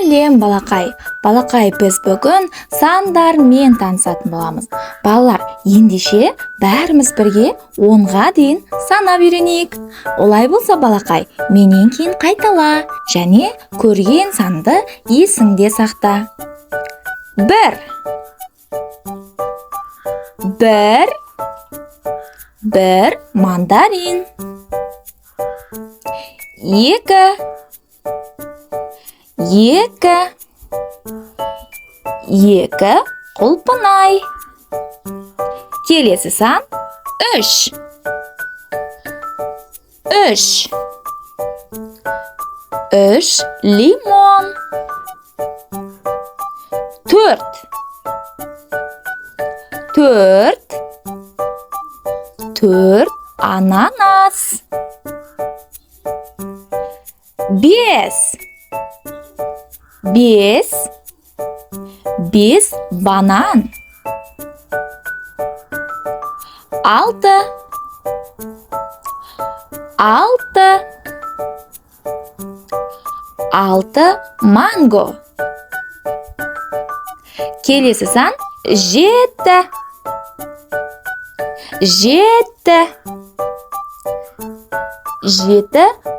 Сәлем балақай. Балақай, біз бүгін сандармен танысатын боламыз. Балалар, ендеше бәріміз бірге 10-ға дейін санап үйренейік. Олай болса балақай, менен кейін қайтала және көрген санды есіңде сақта. 1 1 мандарин. 2 2 құлпынай. Келесі сан 3 3 лимон. 4 ананас. 5 банан. 6 манго. Келесі сан 7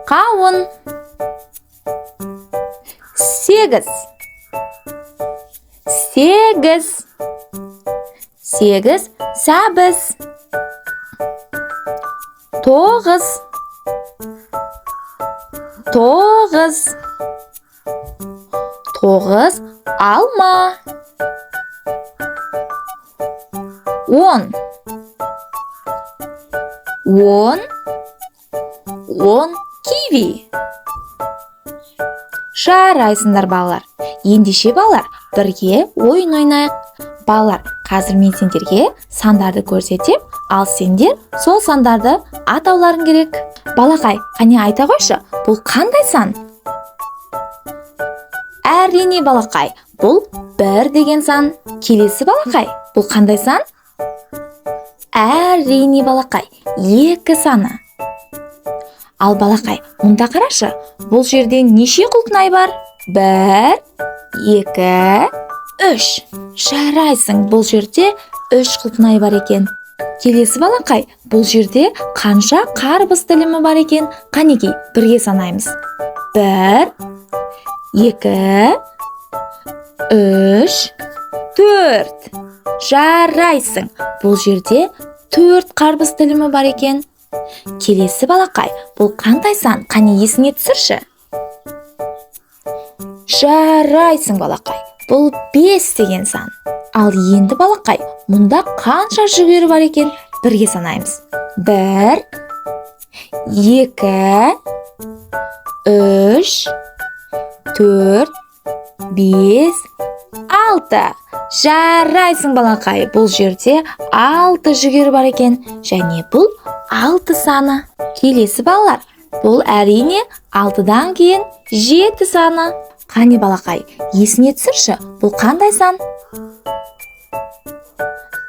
қауын. 8 сәбіз. 9 алма. 10 киви. Жарайсыңдар балалар. Ендеше балалар, бірге ойын ойнайық. Балалар, қазір мен сендерге сандарды көрсетіп, ал сендер сол сандарды атауларың керек. Балақай, қане айта қойшы, бұл қандай сан? Әрине балақай, бұл 1 деген сан. Келесі балақай, бұл қандай сан? Әрине балақай, 2 саны. Ал балақай, мұнда қарашы, бұл жерде неше құлпынай бар? 1 2 3. Жарайсың, бұл жерде 3 құлпынай бар екен. Келесі балақай, бұл жерде қанша қарбыз тілімі бар екен? Қанекей, бірге санаймыз. 1 2 3 4. Жарайсың, бұл жерде 4 қарбыз тілімі бар екен. Келесі балақай, бұл қандай сан? Қане есіңе түсірші. Жарайсың балақай, бұл 5 деген сан. Ал енді балақай, мұнда қанша жүгері бар екен? Бірге санаймыз. 1 2 3 4 5 6. Жарайсың балақай, бұл жерде 6 жүгері бар екен. Және бұл 6 саны. Келесі балалар, бұл әрине 6-дан кейін 7 саны. Қане балақай, есіңе түсірші, бұл қандай сан?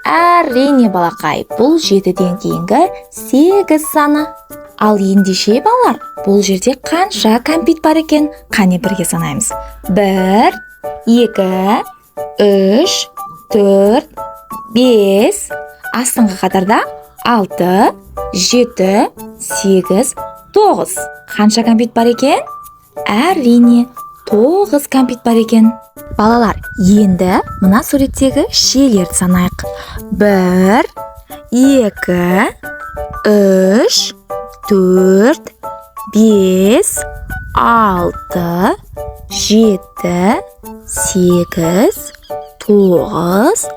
Әрине балақай, бұл 7-ден кейінгі 8 саны. Ал ендеше балалар, бұл жерде қанша кәмпит бар екен? Қане бірге санаймыз. 1 2 3 4 5. Астыңғы қатарда 6 7 8 9. Қанша кәмпит бар екен? Әрине 9 кәмпит бар екен. Балалар, енді мына суреттегі шиелерді санайық. 1 2 3 4 5 6 7 8 9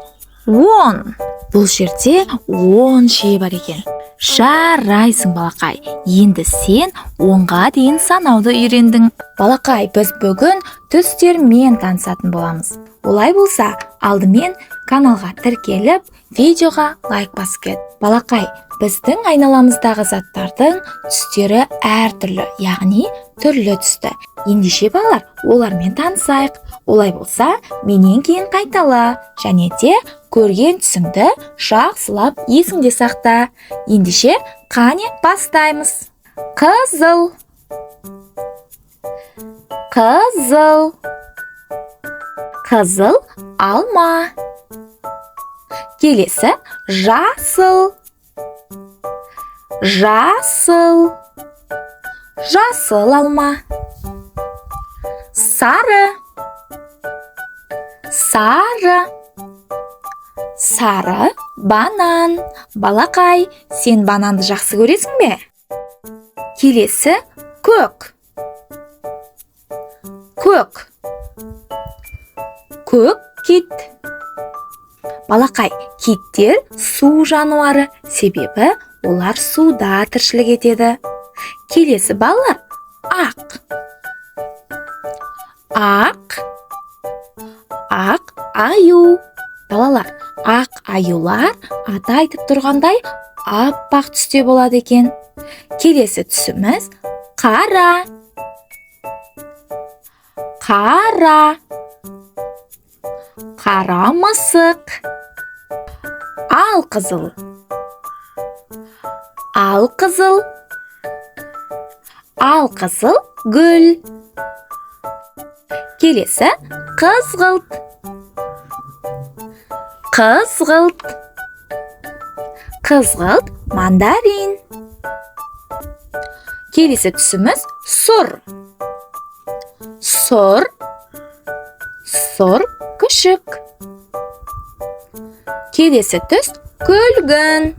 10. Бұл жерде 10 шие бар екен. Жарайсың балақай, енді сен 10-ға дейін санауды үйрендің. Балақай, біз бүгін түстермен танысатын боламыз. Олай болса, алдымен каналға тіркеліп, видеоға лайк басып кет. Балақай, біздің айналамыздағы заттардың түстері әртүрлі, яғни түрлі түсті. Ендеше балалар, олармен танысайық. Олай болса, менен кейін қайтала және де көрген түсіңді жақсылап есіңде сақта. Ендеше қане бастаймыз. Қызыл, қызыл, Қызыл алма. Келесі жасыл. Жасыл. Жасыл алма. Сары. Сары. Сары банан. Балақай, сен бананды жақсы көресің бе? Келесі көк. Көк. Көк кит. Балақай, киттер су жануары, себебі олар суда тіршілік етеді. Келесі балалар ақ. Ақ. Ақ аю. Балалар, ақ аюлар аты айтып тұрғандай аппақ түсте болады екен. Келесі түсіміз қара. Қара. Қара мысық. Ал қызыл. Ал қызыл. Ал қызыл гүл. Келесі қызғылт. Қызғылт. Қызғылт мандарин. Келесі түсіміз сұр. Сұр. Сұр күшік. Келесі түс күлгін.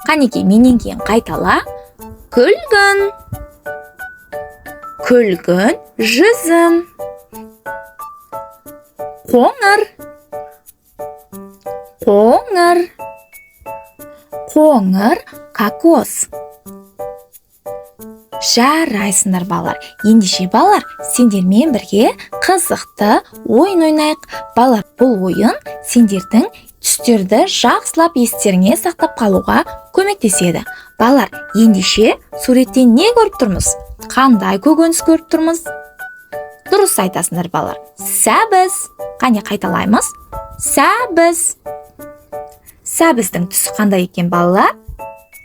Қанекей, менен кейін қайтала. Күлгін. Күлгін жүзім. Қоңыр. Қоңыр. Қоңыр кокос. Жарайсыңдар балалар. Ендеше балалар, сендермен бірге қызықты ойын ойнайық. Балалар, бұл ойын сендердің түстерді жақсылап естеріңе сақтап қалуға көмектеседі. Балалар, ендеше суреттен не көріп тұрмыз? Қандай көкөніс көріп тұрмыз? Дұрыс айтасыңдар балалар. Сәбіз. Қане қайталаймыз? Сәбіз. Сәбіздің түсі қандай екен балалар?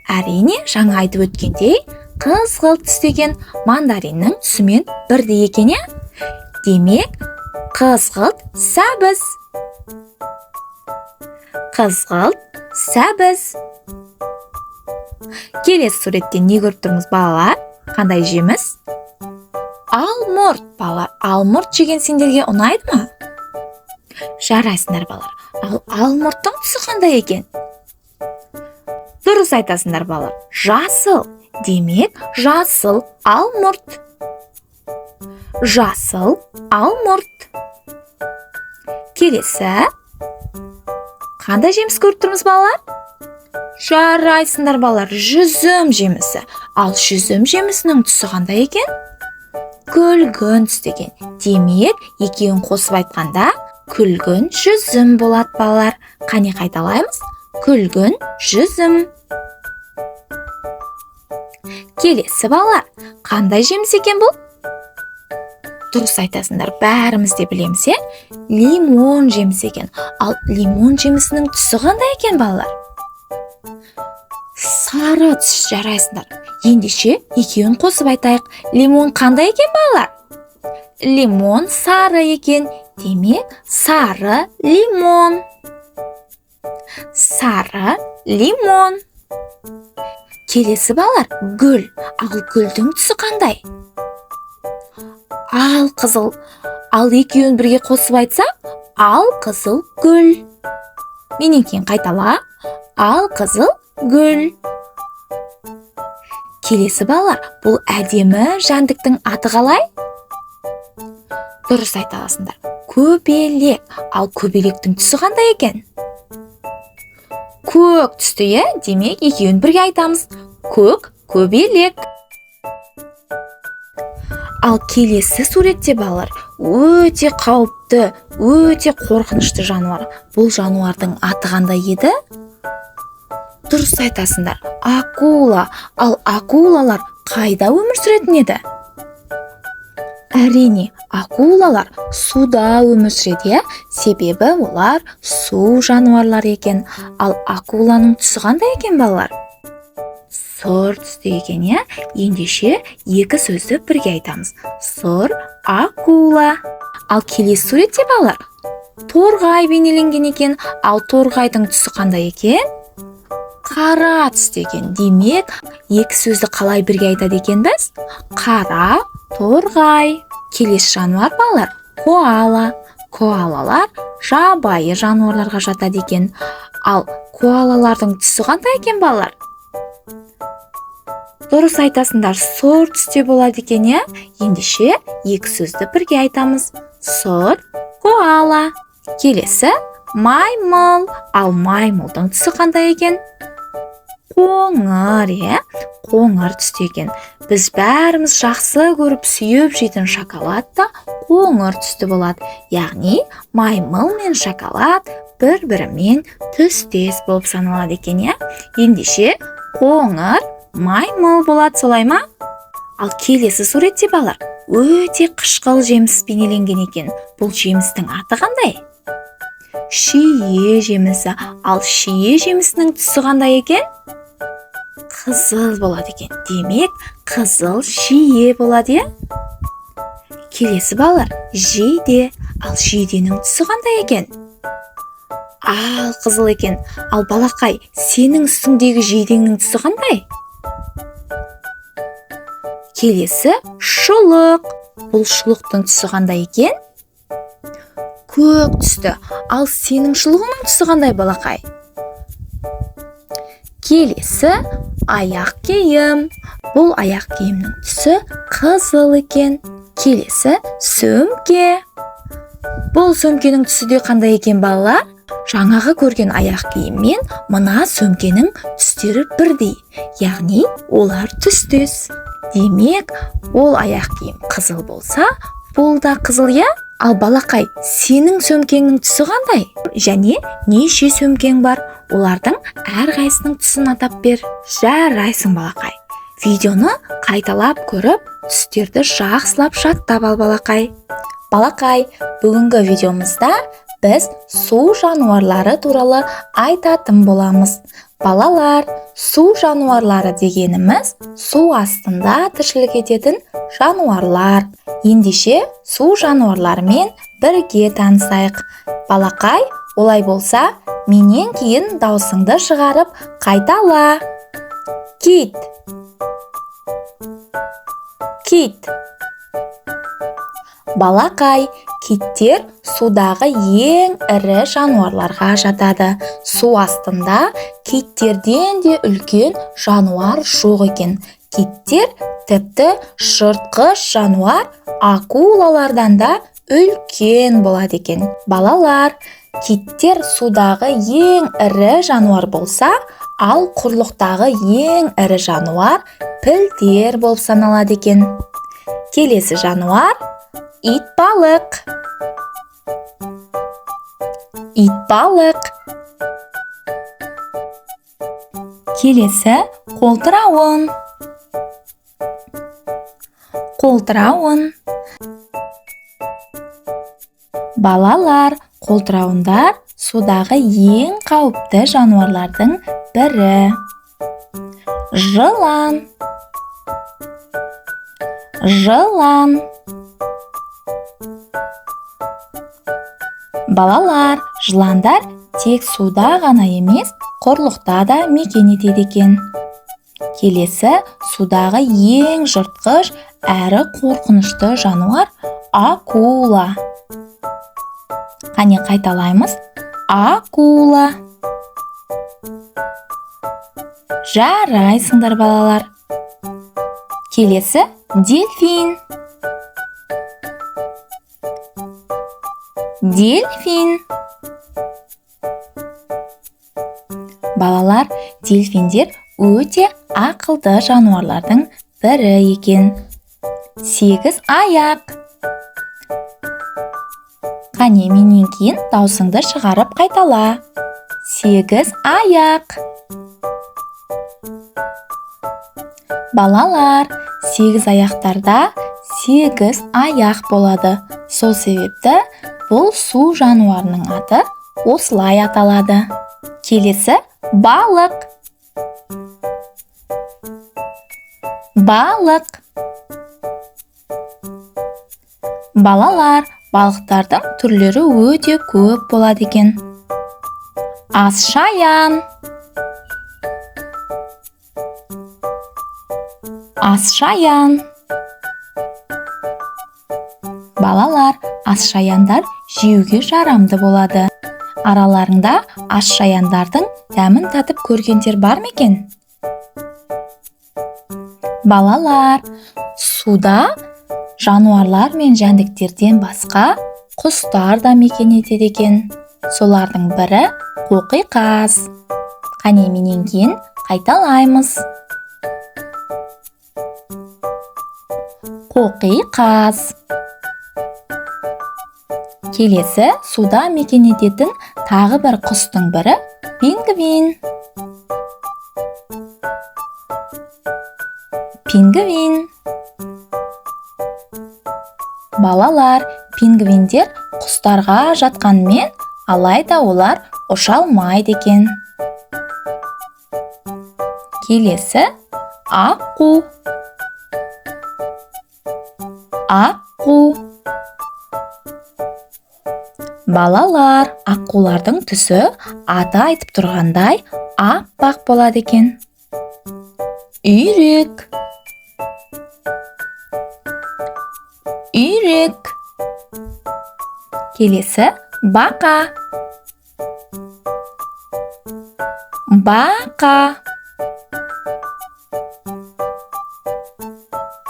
Әрине, жаңа айтып өткендей, қызғылт түстеген мандариннің түсімен бірдей екен, иә? Демек, қызғылт сәбіз. Қызғылт сәбіз. Келесі суреттен не көріп тұрмыз балалар? Қандай жеміс? Алмұрт балалар. Алмұрт жеген сендерге ұнайды ма? Жарайсыңдар балалар. Ал алмұрттың түсі қандай екен? Дұрыс айтасыңдар балалар. Жасыл. Демек, жасыл алмұрт. Жасыл алмұрт. Келесі. Қандай жеміс көріп тұрмыз балалар? Жарайсыңдар балалар. Жүзім жемісі. Ал жүзім жемісінің түсі қандай екен? Күлгін түстеген. Демек, екеуін қосып айтқанда күлгін жүзім болады балалар. Қане қайталаймыз? Күлгін жүзім. Келесі балалар, қандай жеміс екен бұл? Дұрыс айтасыңдар, бәріміз де білеміз, е? Лимон жеміс екен. Ал лимон жемісінің түсі қандай екен балалар? Сары түс. Жарайсыңдар. Ендеше екеуін қосып айтайық. Лимон қандай екен балалар? Лимон сары екен. Демек, сары лимон. Сары лимон. Келесі балалар, гүл. Ал гүлдің түсі қандай? Ал қызыл. Ал екеуін бірге қосып айтсақ, ал қызыл гүл. Менен кейін қайтала. Ал қызыл гүл. Келесі балалар, бұл әдемі жәндіктің аты қалай? Дұрыс айта аласыңдар. Көбелек. Ал көбелектің түсі қандай екен? Көк түсті, е? Демек, екеуін бірге айтамыз. Көк көбелек. Ал келесі суретте балалар, өте қауіпті, өте қорқынышты жануар. Бұл жануардың аты қандай еді? Дұрыс айтасыңдар. Акула. Ал акулалар қайда өмір сүретін еді? Әрине, акулалар суда өмір сүреді, е? Себебі олар су жануарлар екен. Ал акуланың түсі қандай екен балалар? Сұр түсті екен, е? Ендеше екі сөзді бірге айтамыз. Сұр акула. Ал келесі суретте балалар, торғай бейнеленген екен. Ал торғайдың түсі қандай екен? Қара түсті екен. Демек, екі сөзді қалай бірге айтады екенбіз? Қара, торғай. Келесі жануар балалар, коала. Коалалар жабайы жануарларға жатады екен. Ал коалалардың түсі қандай екен балалар? Дұрыс айтасыңдар, сұр түсте болады екен, иә? Ендеше екі сөзді бірге айтамыз. Сұр, коала. Келесі маймыл. Ал маймылдың түсі қандай екен? Қоңыр, иә? Қоңыр түсте екен. Біз бәріміз жақсы көріп сүйіп жейтін шоколад та қоңыр түсті болады. Яғни маймыл мен шоколад бір-бірімен түстес болып саналады екен, иә? Ендеше қоңыр маймыл болады, солай ма? Ал келесі суретте балалар, өте қышқыл жеміс бейнеленген екен. Бұл жемістің аты қандай? Шие жемісі. Ал шие жемісінің түсі қандай екен? Қызыл болады екен. Демек, қызыл шие болады, иә? Келесі балалар, жейде. Ал жейденің түсі қандай екен? Ал қызыл екен. Ал балақай, сенің үстіңдегі жейдеңнің түсі қандай? Келесі шұлық. Бұл шұлықтың түсі қандай екен? Көк түсті. Ал сенің шұлығыңның түсі қандай балақай? Келесі аяқ киім. Бұл аяқ киімнің түсі қызыл екен. Келесі сөмке. Бұл сөмкенің түсі де қандай екен балалар? Жаңағы көрген аяқ киім мен мына сөмкенің түстері бірдей. Яғни олар түстес. Демек, ол аяқ киім қызыл болса, бұл да қызыл, иә? Ал балақай, сенің сөмкеңнің түсі қандай? Және неше сөмкең бар? Олардың әрқайсының түсін атап бер. Жарайсың балақай. Видеоны қайталап көріп, түстерді жақсылап жаттап ал балақай. Балақай, бүгінгі видеомызда біз су жануарлары туралы айтатын боламыз. Балалар, су жануарлары дегеніміз су астында тіршілік ететін жануарлар. Ендеше су жануарларымен бірге танысайық. Балақай, олай болса, менен кейін даусыңды шығарып қайтала. Кит. Кит. Балақай, киттер судағы ең ірі жануарларға жатады. Су астында киттерден де үлкен жануар жоқ екен. Киттер тіпті жыртқыш жануар акулалардан да үлкен болады екен. Балалар, киттер судағы ең ірі жануар болса, ал құрлықтағы ең ірі жануар пілдер болып саналады екен. Келесі жануар итбалық. Итбалық. Келесі қолтырауын. Қолтырауын. Балалар, қолтырауындар судағы ең қауіпті жануарлардың бірі. Жылан. Жылан. Балалар, жыландар тек суда ғана емес, құрлықта да мекен етеді екен. Келесі судағы ең жыртқыш әрі қорқынышты жануар акула. Қане қайталаймыз. Акула. Жарайсыңдар балалар. Келесі дельфин. Дельфин. Балалар, дельфиндер өте ақылды жануарлардың бірі екен. 8 аяқ. Қане менен кейін даусыңды шығарып қайтала. 8 аяқ. Балалар, 8 аяқтарда 8 аяқ болады. Сол себепті бұл су жануарының аты осылай аталады. Келесі балық. Балық. Балалар, балықтардың түрлері өте көп болады екен. Асшаян. Асшаян. Балалар, асшаяндар жеуге жарамды болады. Араларында асшаяндардың дәмін татып көргендер бар ма екен? Балалар, суда жануарлар мен жәндіктерден басқа құстар да мекен етеді екен. Солардың бірі қоқиқаз. Қане менен кейін қайталаймыз. Қоқиқаз. Келесі суда мекен ететін тағы бір құстың бірі пингвин. Пингвин. Балалар, пингвиндер құстарға жатқанмен, алайда олар ұша алмайды екен. Келесі аққу. Аққу. Балалар, аққулардың түсі аты айтып тұрғандай аппақ болады екен. Үйрек. Үйрек. Келесі бақа. Бақа.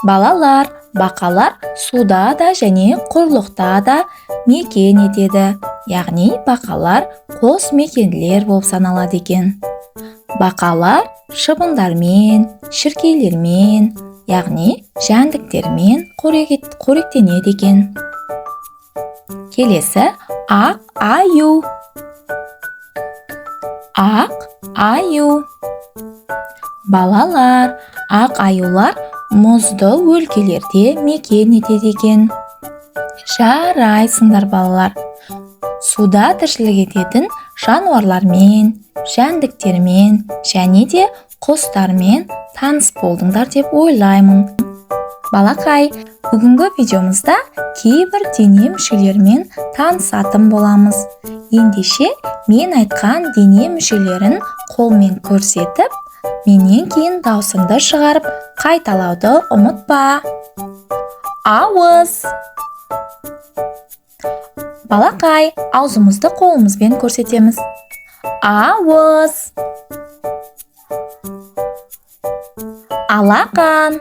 Балалар, бақалар суда да және құрлықта да мекен етеді. Яғни бақалар қос мекенділер болып саналады екен. Бақалар шыбындармен, шіркейлермен, яғни жәндіктермен қоректенеді екен. Келесі ақ аю. Ақ аю. Балалар, ақ аюлар мұзды өлкелерде мекен етеді екен. Жарайсыңдар балалар. Суда тіршілік ететін жануарлармен, жәндіктермен және де құстармен таныс болдыңдар деп ойлаймын. Балақай, бүгінгі видеомызда кейбір дене мүшелерімен танысатын боламыз. Ендеше мен айтқан дене мүшелерін қолмен көрсетіп, менен кейін даусыңды шығарып қайталауды ұмытпа. Ауыз. Балақай, аузымызды қолымызбен көрсетеміз. Ауыз. Алақан.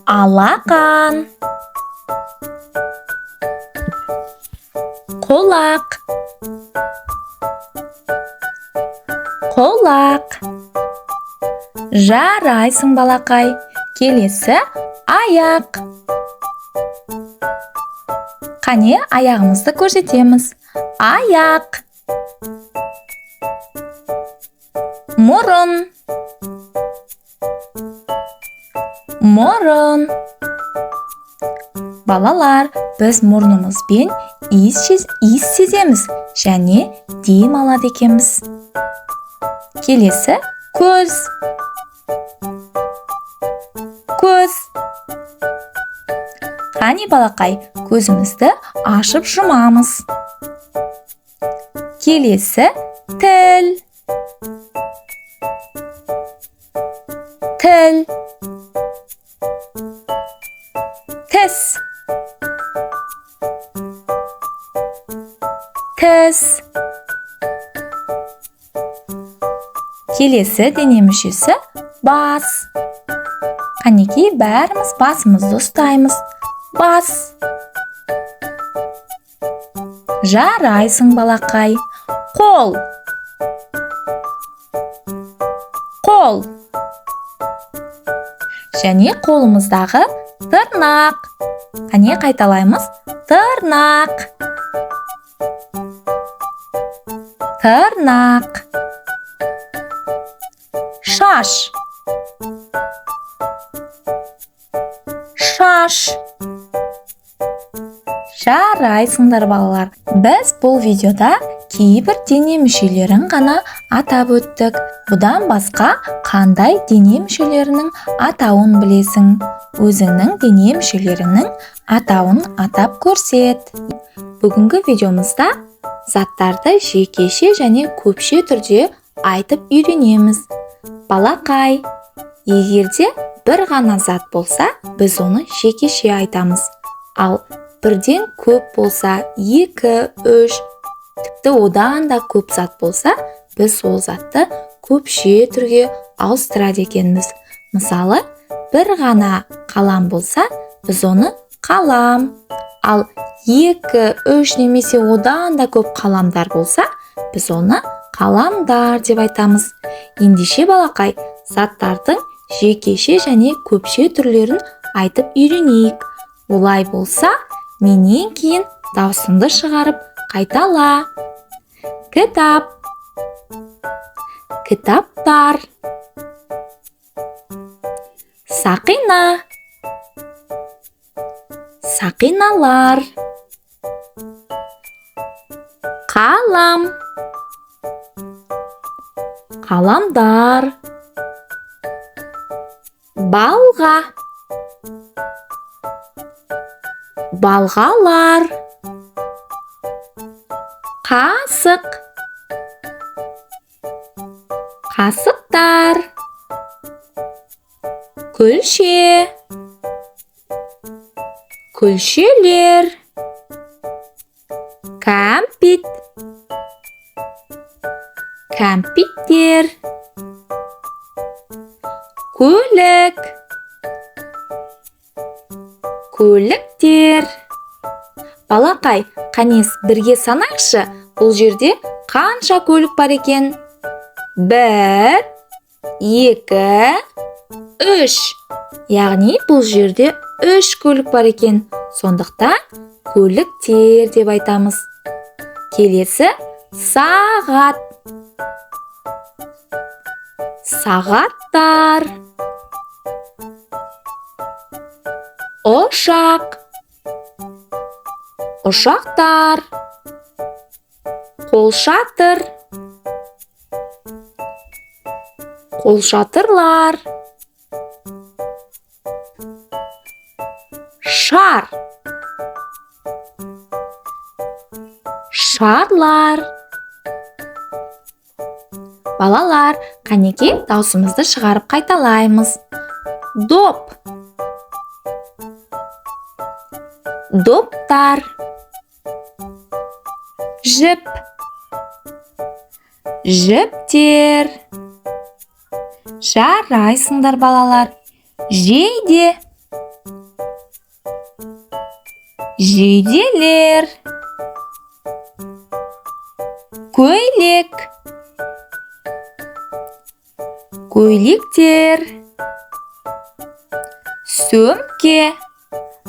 Алақан. Қолақ. Қолақ. Жарайсың балақай. Келесі аяқ. Қане аяғымызды көрсетеміз. Аяқ. Мұрын. Мұрын. Балалар, біз мұрнымызбен иіс сеземіз және дем алады екенбіз. Келесі көз. Көз. Қане балақай, көзімізді ашып жұмамыз. Келесі тіл. Тіл. Тіс. Тіс. Келесі дене мүшесі бас. Қанекей бәріміз басымызды ұстаймыз. Бас. Жарайсың балақай. Қол. Қол. Және қолымыздағы тырнақ. Қане қайталаймыз. Тырнақ. Тырнақ. Шаш. Шаш. Жарайсыңдар балалар. Біз бұл видеода кейбір дене мүшелерін ғана атап өттік. Бұдан басқа қандай дене мүшелерінің атауын білесің? Өзіңнің дене мүшелерінің атауын атап көрсет. Бүгінгі видеомызда заттарды жекеше және көпше түрде айтып үйренеміз. Балақай, егерде бір ғана зат болса, біз оны жекеше айтамыз. Ал бірден көп болса, 2, 3, тіпті одан да көп зат болса, біз ол затты көпше түрге ауыстырады екенбіз. Мысалы, бір ғана қалам болса, біз оны қалам. Ал 2, 3 немесе одан да көп қаламдар болса, біз оны қаламдар деп айтамыз. Ендеше балақай, заттардың жекеше және көпше түрлерін айтып үйренейік. Олай болса, менен кейін даусыңды шығарып қайтала. Кітап, кітаптар. Сақина, сақиналар. Қалам, қаламдар. Балға, балғалар. Қасық, қасықтар. Күлше, күлшелер. Кәмпит, кәмпиттер. Көлік, көліктер. Балақай, қанес бірге санайықшы, бұл жерде қанша көлік бар екен? 1, 2, 3. Яғни бұл жерде 3 көлік бар екен. Сондықтан көліктер деп айтамыз. Келесі сағат. Сағаттар. Ұшақ, ұшақтар. Қолшатыр, қолшатырлар. Шар, шарлар. Балалар, қанеке даусымызды шығарып қайталаймыз. Доп, доптар. Жіп, жіптер. Жарайсыңдар балалар. Жейде, жейделер. Көйлек, көйлектер. Сөмке.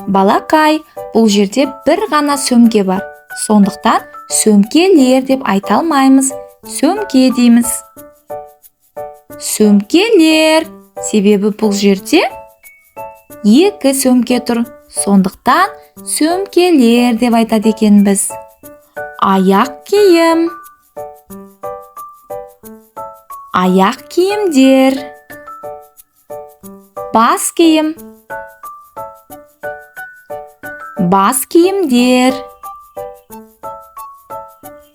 Балақай, бұл жерде бір ғана сөмке бар. Сондықтан сөмкелер деп айта алмаймыз. Сөмке дейміз. Сөмкелер. Себебі бұл жерде 2 сөмке тұр. Сондықтан сөмкелер деп айтады екенбіз. Аяқ киім. Аяқ киімдер. Бас киім. Бас киімдер.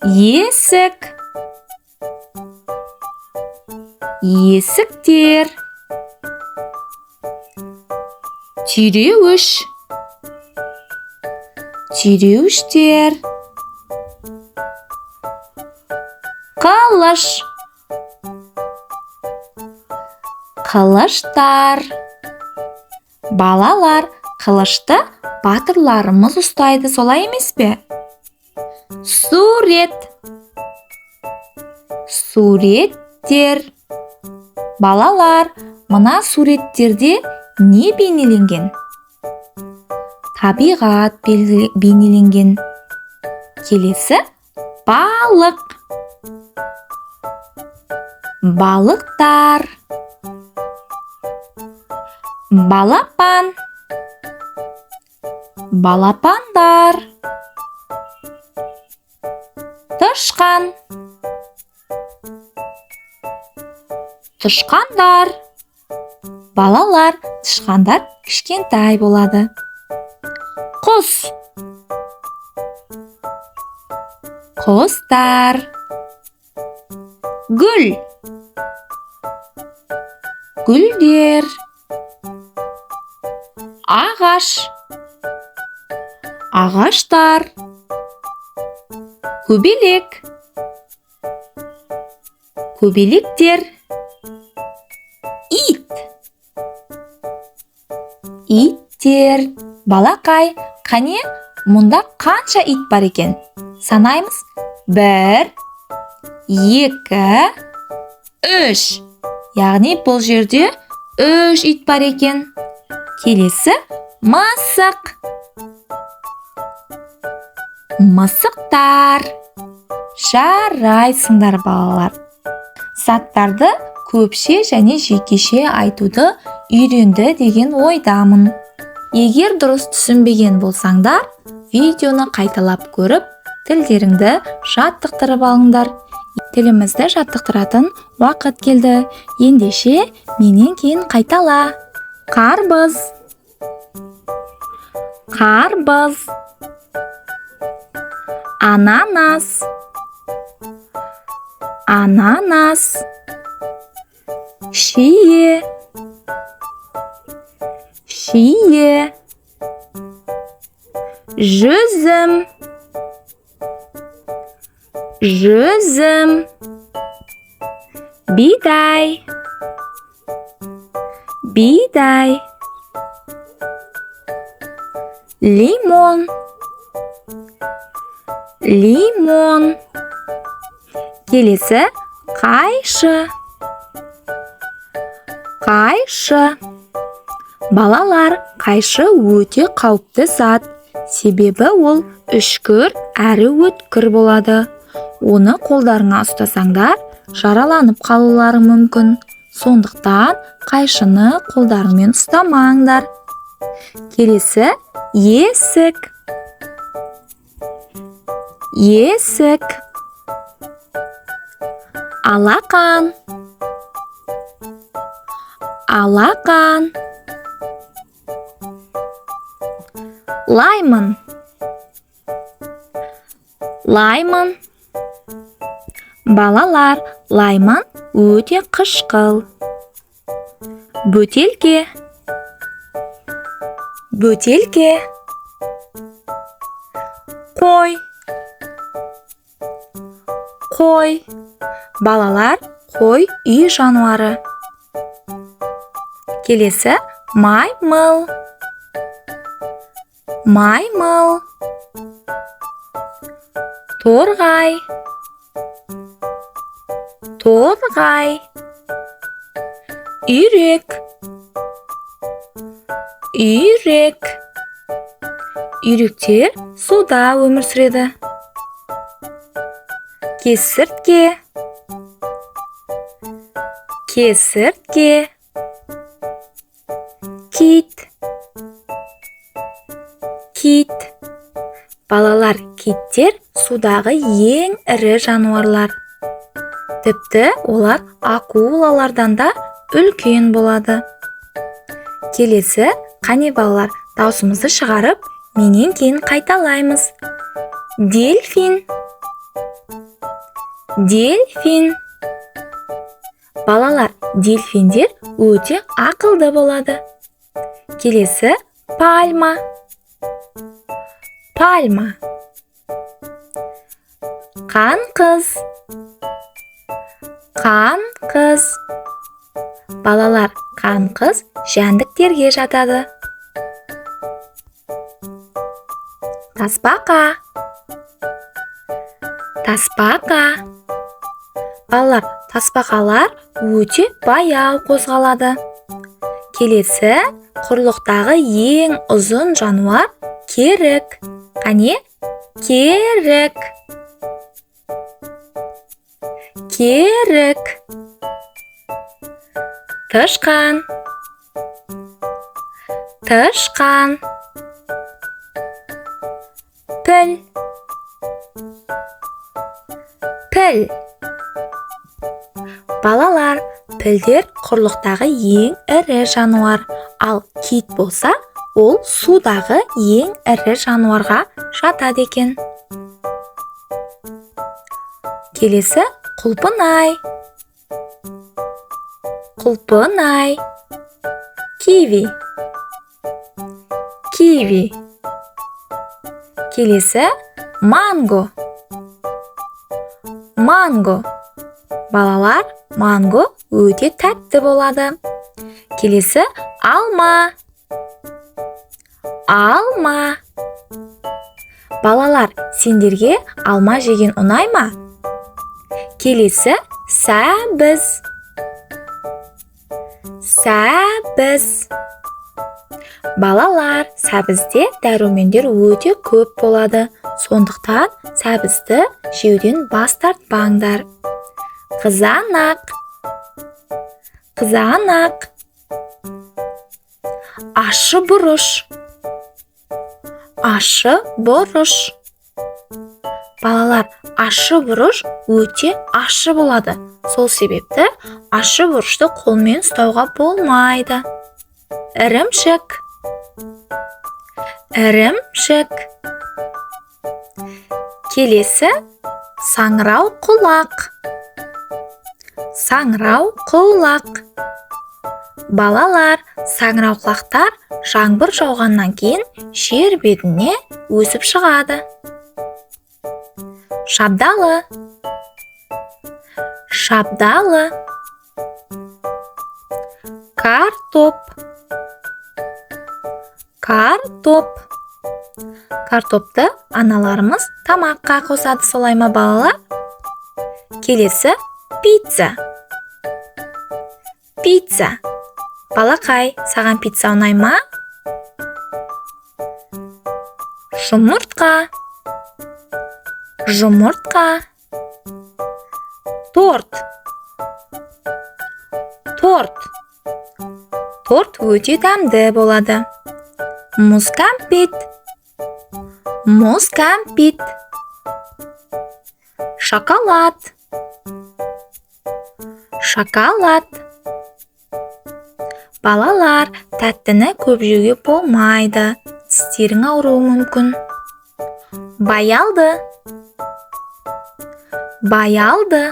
Есік. Есіктер. Түйреуіш. Түйреуіштер. Қылыш. Қылыштар. Балалар, қылышты батырларымыз ұстайды, солай емес пе? Сурет. Суреттер. Балалар, мына суреттерде не бейнеленген? Табиғат бейнеленген. Келесі балық. Балықтар. Балапан. Балапандар. Тышқан. тышқан. Тышқандар. Балалар, тышқандар кішкентай болады. Құс. Құстар. Гүл. Гүлдер. Ағаш. Ағаштар. Көбелек. Көбелектер. Ит. Иттер. Балақай, қане, мұнда қанша ит бар екен? Санаймыз. 1, 2, 3. Яғни бұл жерде 3 ит бар екен. Келесі мысық. Мысықтар. Жарайсыңдар балалар. Заттарды көпше және жекеше айтуды үйренді деген ойдамын. Егер дұрыс түсінбеген болсаңдар, видеоны қайталап көріп, тілдеріңді жаттықтырып алыңдар. Тілімізді жаттықтыратын уақыт келді. Ендеше менен кейін қайтала. Қарбыз. Қарбыз. Ананас. Ананас. Шие. Шие. Жүзім. Жүзім. Бидай. Бидай. Лимон. Лимон. Келесі қайшы. Қайшы. Балалар, қайшы өте қауіпті зат. Себебі ол үшкір әрі өткір болады. Оны қолдарыңа ұстасаңдар, жараланып қалулары мүмкін. Сондықтан қайшыны қолдарыңмен ұстамаңдар. Келесі есік. Есік. Алақан. Алақан. Лаймон. Лаймон. Балалар, лаймон өте қышқыл. Бөтелке. Бөтелке. Қой. Қой. Балалар, қой үй жануары. Келесі маймыл. Маймыл. Торғай. Торғай. Үйрек. Үйрек. Үйректер суда өмір сүреді. Кесіртке. Кесіртке. Кит. Кит. Балалар, киттер судағы ең ірі жануарлар. Тіпті олар акулалардан да үлкен болады. Келесі, қане балалар, даусымызды шығарып, менен кейін қайталаймыз. Дельфин. Дельфин. Балалар, дельфиндер өте ақылды болады. Келесі пальма. Пальма. Қанқыз. Қанқыз. Балалар, қанқыз жәндіктерге жатады. Тасбақа. Тасбақа. Балалар, тасбақалар өте баяу қозғалады. Келесі, құрлықтағы ең ұзын жануар керік. Қане? Керік. Керік. Тышқан. Тышқан. Піл. Піл. Балалар, пілдер құрлықтағы ең ірі жануар, ал кит болса, ол судағы ең ірі жануарға жатады екен. Келесі құлпынай. Құлпынай. Киви. Киви. Келесі манго. Манго. Балалар, манго өте тәтті болады. Келесі алма. Алма. Балалар, сендерге алма жеген ұнай ма? Келесі сәбіз. Сәбіз. Балалар, сәбізде дәрумендер өте көп болады. Сондықтан сәбізді жеуден бас тартпаңдар. Қызанақ. Қызанақ. Ашы бұрыш. Ашы бұрыш. Балалар, ашы бұрыш өте ашы болады. Сол себепті ашы бұрышты қолмен ұстауға болмайды. Ірімшік. Ірімшік. Келесі саңырау құлақ. Саңырау құлақ. Балалар, саңырау құлақтар жаңбыр жауғаннан кейін жер бетіне өсіп шығады. Шабдалы. Шабдалы. Картоп. Картоп. Картопты аналарымыз тамаққа қосады, солай ма балалар? Келесі пицца. Пицца. Балақай, саған пицца ұнай ма? Жұмыртқа. Жұмыртқа. Торт. Торт. Торт өте дәмді болады. Мұз кәмпит. Мұз кәмпит. Шоколад. Шоколад. Балалар, тәттіні көп жеуге болмайды. Тістерің ауруы мүмкін. Баялды. Баялды.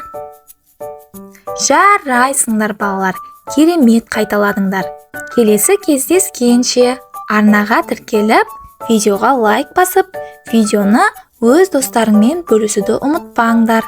Жарайсыңдар балалар, керемет қайталадыңдар. Келесі кездескенше, арнаға тіркеліп, видеоға лайк басып, видеоны өз достарыңмен бөлісуді ұмытпаңдар.